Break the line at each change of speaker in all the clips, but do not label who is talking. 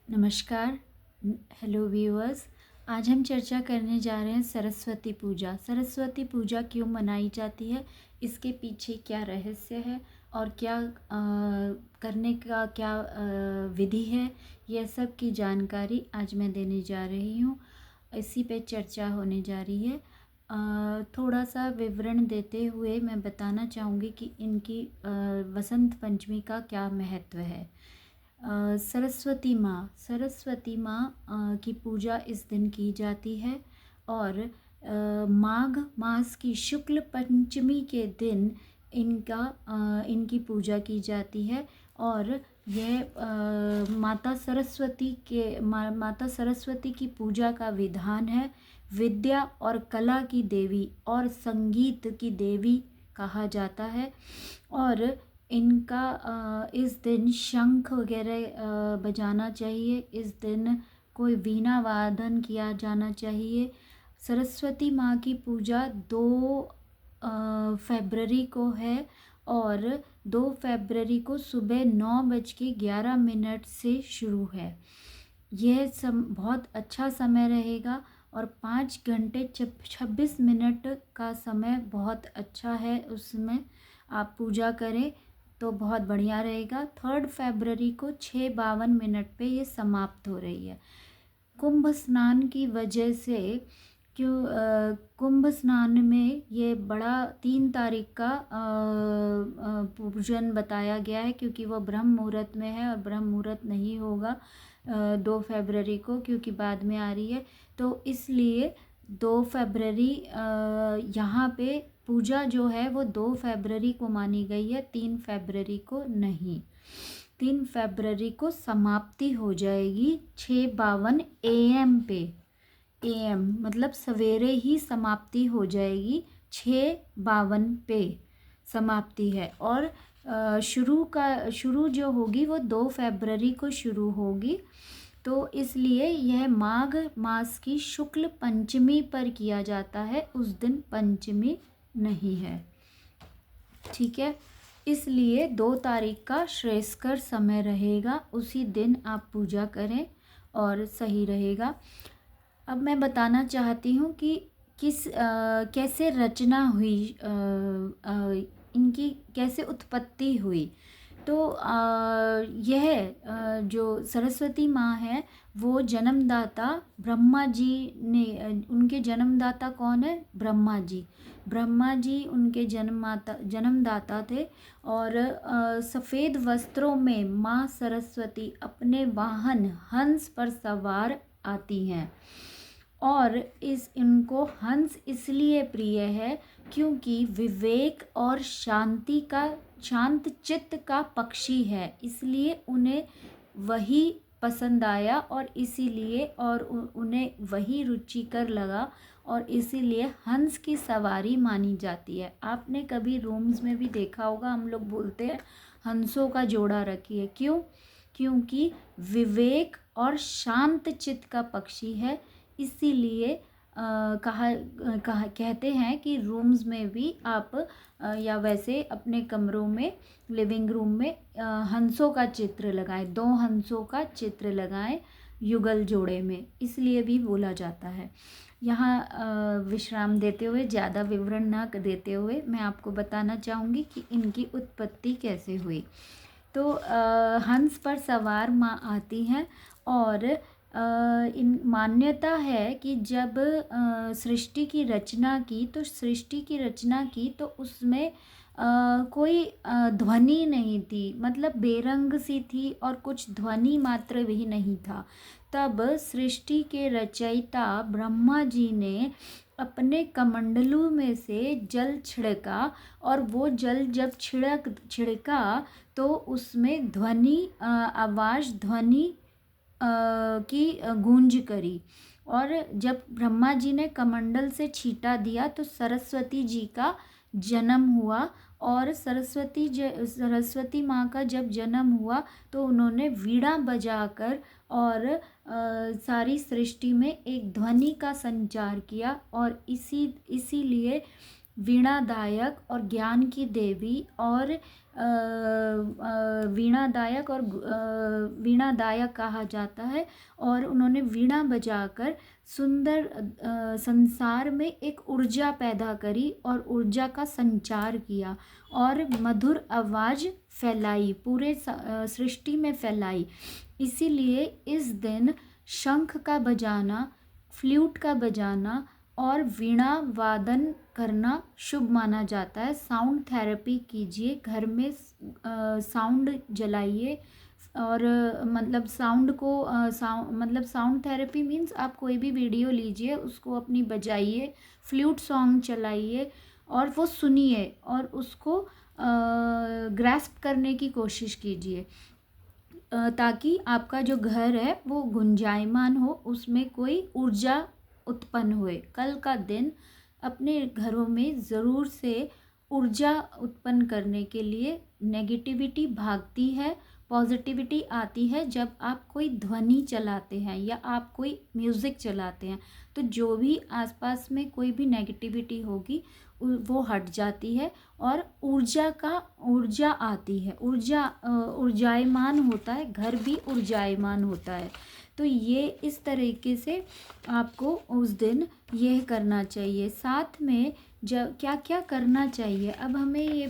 नमस्कार। Hello viewers. आज हम चर्चा करने जा रहे हैं सरस्वती पूजा। सरस्वती पूजा क्यों मनाई जाती है, इसके पीछे क्या रहस्य है और क्या करने का क्या विधि है, यह सब की जानकारी आज मैं देने जा रही हूँ। इसी पे चर्चा होने जा रही है। थोड़ा सा विवरण देते हुए मैं बताना चाहूँगी कि इनकी वसंत पंचमी का क्या महत्व है। सरस्वती माँ की पूजा इस दिन की जाती है और माघ मास की शुक्ल पंचमी के दिन इनकी पूजा की जाती है। और यह माता सरस्वती की पूजा का विधान है। विद्या और कला की देवी और संगीत की देवी कहा जाता है। और इनका इस दिन शंख वगैरह बजाना चाहिए। इस दिन कोई वीणा वादन किया जाना चाहिए। सरस्वती माँ की पूजा 2 फरवरी को है और 2 फरवरी को सुबह 9:11 से शुरू है। यह बहुत अच्छा समय रहेगा और 5 घंटे 26 मिनट का समय बहुत अच्छा है। उसमें आप पूजा करें तो बहुत बढ़िया रहेगा। 3 फरवरी को 6:52 पे ये समाप्त हो रही है। कुंभ स्नान की वजह से कुंभ स्नान में ये बड़ा 3 तारीख का पूजन बताया गया है, क्योंकि वो ब्रह्म मुहूर्त में है और ब्रह्म मुहूर्त नहीं होगा 2 फरवरी को, क्योंकि बाद में आ रही है। तो इसलिए 2 फरवरी यहाँ पे पूजा जो है वो 2 फरवरी को मानी गई है, 3 फरवरी को नहीं। 3 फरवरी को समाप्ति हो जाएगी 6:52 AM पे। AM मतलब सवेरे ही समाप्ति हो जाएगी, 6:52 पे समाप्ति है। और शुरू जो होगी वो 2 फरवरी को शुरू होगी। तो इसलिए यह माघ मास की शुक्ल पंचमी पर किया जाता है, उस दिन पंचमी नहीं है। ठीक है, इसलिए 2 तारीख का श्रेयस्कर समय रहेगा, उसी दिन आप पूजा करें और सही रहेगा। अब मैं बताना चाहती हूँ कि कैसे रचना हुई, इनकी कैसे उत्पत्ति हुई। तो यह जो सरस्वती माँ है वो जन्मदाता ब्रह्मा जी ने, उनके जन्मदाता कौन है? ब्रह्मा जी। ब्रह्मा जी उनके जन्मदाता थे। और सफ़ेद वस्त्रों में माँ सरस्वती अपने वाहन हंस पर सवार आती हैं। और इनको हंस इसलिए प्रिय है क्योंकि विवेक और शांत चित्त का पक्षी है, इसलिए उन्हें वही पसंद आया और इसीलिए उन्हें वही रुचिकर लगा और इसीलिए हंस की सवारी मानी जाती है। आपने कभी रूम्स में भी देखा होगा, हम लोग बोलते हैं हंसों का जोड़ा रखिए। क्यों? क्योंकि विवेक और शांत चित्त का पक्षी है, इसीलिए कहते हैं कि रूम्स में भी आप या वैसे अपने कमरों में, लिविंग रूम में हंसों का चित्र लगाएं, 2 हंसों का चित्र लगाएं युगल जोड़े में, इसलिए भी बोला जाता है। यहाँ विश्राम देते हुए, ज़्यादा विवरण ना देते हुए, मैं आपको बताना चाहूँगी कि इनकी उत्पत्ति कैसे हुई। तो हंस पर सवार माँ आती हैं और इन मान्यता है कि जब सृष्टि की रचना की तो उसमें कोई ध्वनि नहीं थी, मतलब बेरंग सी थी और कुछ ध्वनि मात्र भी नहीं था। तब सृष्टि के रचयिता ब्रह्मा जी ने अपने कमंडलू में से जल छिड़का और वो जल जब छिड़का तो उसमें आवाज़ ध्वनि की गूंज करी। और जब ब्रह्मा जी ने कमंडल से छींटा दिया तो सरस्वती जी का जन्म हुआ। और सरस्वती माँ का जब जन्म हुआ तो उन्होंने वीणा बजाकर और सारी सृष्टि में एक ध्वनि का संचार किया और इसीलिए वीणादायक और ज्ञान की देवी और वीणादायक और वीणादायक कहा जाता है। और उन्होंने वीणा बजाकर सुंदर संसार में एक ऊर्जा पैदा करी और ऊर्जा का संचार किया और मधुर आवाज़ फैलाई, पूरे सृष्टि में फैलाई। इसीलिए इस दिन शंख का बजाना, फ्लूट का बजाना और वीणा वादन करना शुभ माना जाता है। साउंड थेरेपी कीजिए, घर में साउंड जलाइए और मतलब साउंड को मतलब साउंड थेरेपी मीन्स आप कोई भी वीडियो लीजिए, उसको अपनी बजाइए, फ्लूट सॉन्ग चलाइए और वो सुनिए और उसको ग्रैस्प करने की कोशिश कीजिए, ताकि आपका जो घर है वो गुंजायमान हो, उसमें कोई ऊर्जा उत्पन्न हुए। कल का दिन अपने घरों में ज़रूर से ऊर्जा उत्पन्न करने के लिए नेगेटिविटी भागती है, पॉजिटिविटी आती है जब आप कोई ध्वनि चलाते हैं या आप कोई म्यूज़िक चलाते हैं। तो जो भी आसपास में कोई भी नेगेटिविटी होगी वो हट जाती है और ऊर्जा आती है, ऊर्जायमान होता है, घर भी ऊर्जायमान होता है। तो ये इस तरीके से आपको उस दिन यह करना चाहिए। साथ में जब क्या क्या करना चाहिए, अब मैं ये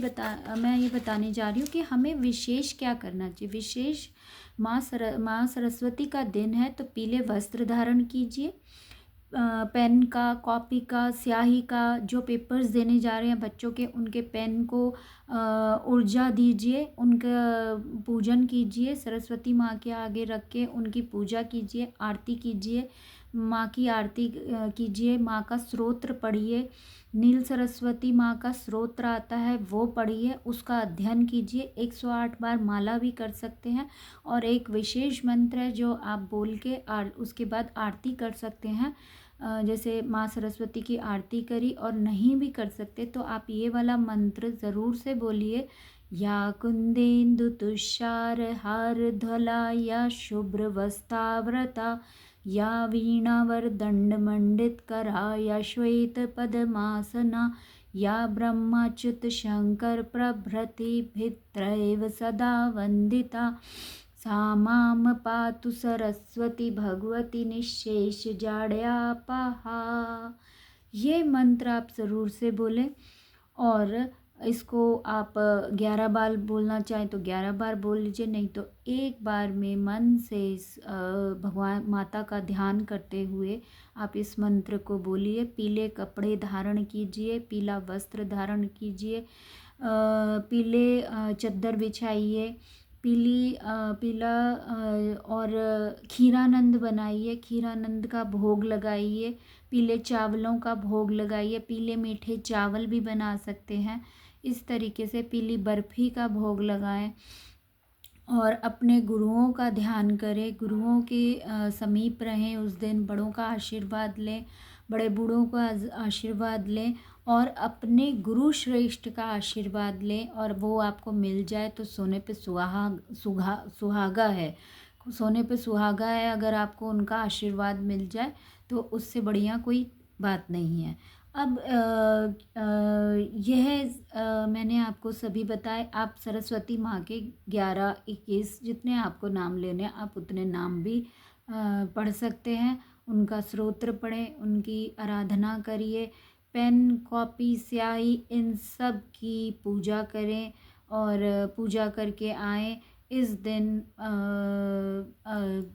बताने जा रही हूँ कि हमें विशेष क्या करना चाहिए। विशेष माँ सरस्वती का दिन है तो पीले वस्त्र धारण कीजिए। पेन का, कॉपी का, स्याही का, जो पेपर्स देने जा रहे हैं बच्चों के, उनके पेन को ऊर्जा दीजिए, उनका पूजन कीजिए, सरस्वती माँ के आगे रख के उनकी पूजा कीजिए, आरती कीजिए, माँ की आरती कीजिए, माँ का स्तोत्र पढ़िए। नील सरस्वती माँ का स्तोत्र आता है वो पढ़िए, उसका अध्ययन कीजिए। 108 बार माला भी कर सकते हैं और एक विशेष मंत्र है जो आप बोल के उसके बाद आरती कर सकते हैं। जैसे माँ सरस्वती की आरती करी और नहीं भी कर सकते तो आप ये वाला मंत्र ज़रूर से बोलिए। या कुंदेन्दु तुषार हार ध्वला या शुभ्र वस्ताव्रता या वीणावर दंड मंडित करा या श्वेत पद्मासना या ब्रह्माच्युत शंकर प्रभृति भित्रैव सदा वंदिता सा माम पातु सरस्वती भगवती निशेष जाड्यापहा। ये मंत्र आप ज़रूर से बोलें और इसको आप 11 बार बोलना चाहें तो 11 बार बोल लीजिए, नहीं तो एक बार में मन से भगवान माता का ध्यान करते हुए आप इस मंत्र को बोलिए। पीले कपड़े धारण कीजिए, पीला वस्त्र धारण कीजिए, पीले चद्दर बिछाइए, पीला और खीरानंद बनाइए, खीरानंद का भोग लगाइए, पीले चावलों का भोग लगाइए, पीले मीठे चावल भी बना सकते हैं। इस तरीके से पीली बर्फ़ी का भोग लगाएं और अपने गुरुओं का ध्यान करें, गुरुओं के समीप रहें। उस दिन बड़ों का आशीर्वाद लें, बड़े बूढ़ों का आशीर्वाद लें और अपने गुरु श्रेष्ठ का आशीर्वाद लें और वो आपको मिल जाए तो सोने पे सुहागा है, सोने पे सुहागा है। अगर आपको उनका आशीर्वाद मिल जाए तो उससे बढ़िया कोई बात नहीं है। अब यह मैंने आपको सभी बताए। आप सरस्वती माँ के 11-21 जितने आपको नाम लेने हैं आप उतने नाम भी पढ़ सकते हैं, उनका स्तोत्र पढ़ें, उनकी आराधना करिए। पेन, कॉपी, स्याही इन सब की पूजा करें और पूजा करके आएँ। इस दिन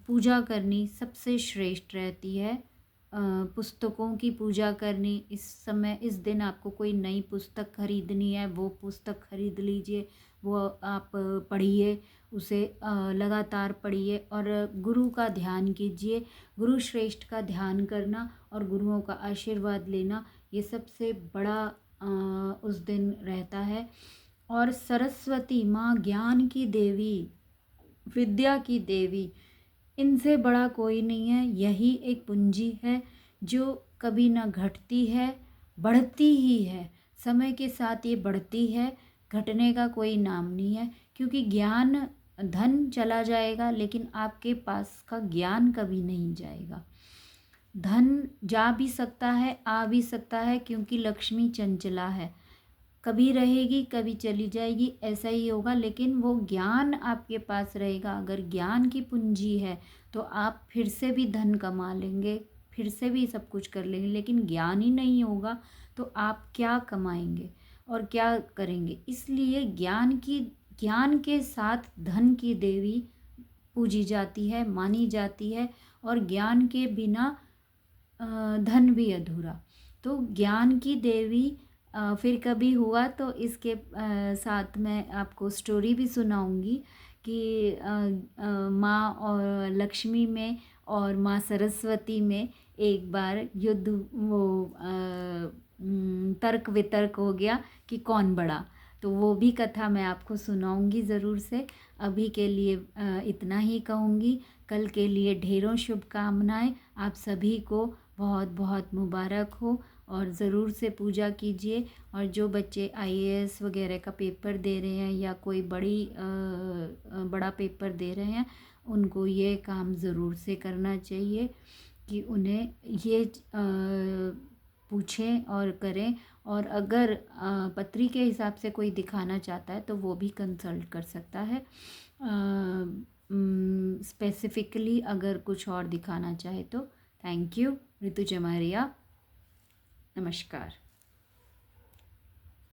पूजा करनी सबसे श्रेष्ठ रहती है। पुस्तकों की पूजा करनी, इस समय इस दिन आपको कोई नई पुस्तक खरीदनी है वो पुस्तक खरीद लीजिए, वो आप पढ़िए, उसे लगातार पढ़िए और गुरु का ध्यान कीजिए। गुरु श्रेष्ठ का ध्यान करना और गुरुओं का आशीर्वाद लेना ये सबसे बड़ा उस दिन रहता है। और सरस्वती माँ ज्ञान की देवी, विद्या की देवी, इनसे बड़ा कोई नहीं है। यही एक पूंजी है जो कभी ना घटती है, बढ़ती ही है। समय के साथ ये बढ़ती है, घटने का कोई नाम नहीं है। क्योंकि ज्ञान, धन चला जाएगा लेकिन आपके पास का ज्ञान कभी नहीं जाएगा। धन जा भी सकता है, आ भी सकता है, क्योंकि लक्ष्मी चंचला है। कभी रहेगी कभी चली जाएगी, ऐसा ही होगा। लेकिन वो ज्ञान आपके पास रहेगा, अगर ज्ञान की पूंजी है तो आप फिर से भी धन कमा लेंगे, फिर से भी सब कुछ कर लेंगे। लेकिन ज्ञान ही नहीं होगा तो आप क्या कमाएंगे और क्या करेंगे? इसलिए ज्ञान के साथ धन की देवी पूजी जाती है, मानी जाती है। और ज्ञान के बिना धन भी अधूरा। तो ज्ञान की देवी फिर कभी हुआ तो इसके साथ मैं आपको स्टोरी भी सुनाऊंगी कि माँ और लक्ष्मी में और माँ सरस्वती में एक बार युद्ध, वो तर्क वितर्क हो गया कि कौन बड़ा। तो वो भी कथा मैं आपको सुनाऊंगी ज़रूर से। अभी के लिए इतना ही कहूँगी। कल के लिए ढेरों शुभकामनाएं। आप सभी को बहुत बहुत मुबारक हो और ज़रूर से पूजा कीजिए। और जो बच्चे आईएएस वगैरह का पेपर दे रहे हैं या कोई बड़ा पेपर दे रहे हैं, उनको ये काम ज़रूर से करना चाहिए कि उन्हें ये पूछें और करें। और अगर पत्री के हिसाब से कोई दिखाना चाहता है तो वो भी कंसल्ट कर सकता है। स्पेसिफिकली अगर कुछ और दिखाना चाहे तो। Thank you. ऋतु जमारिया, नमस्कार।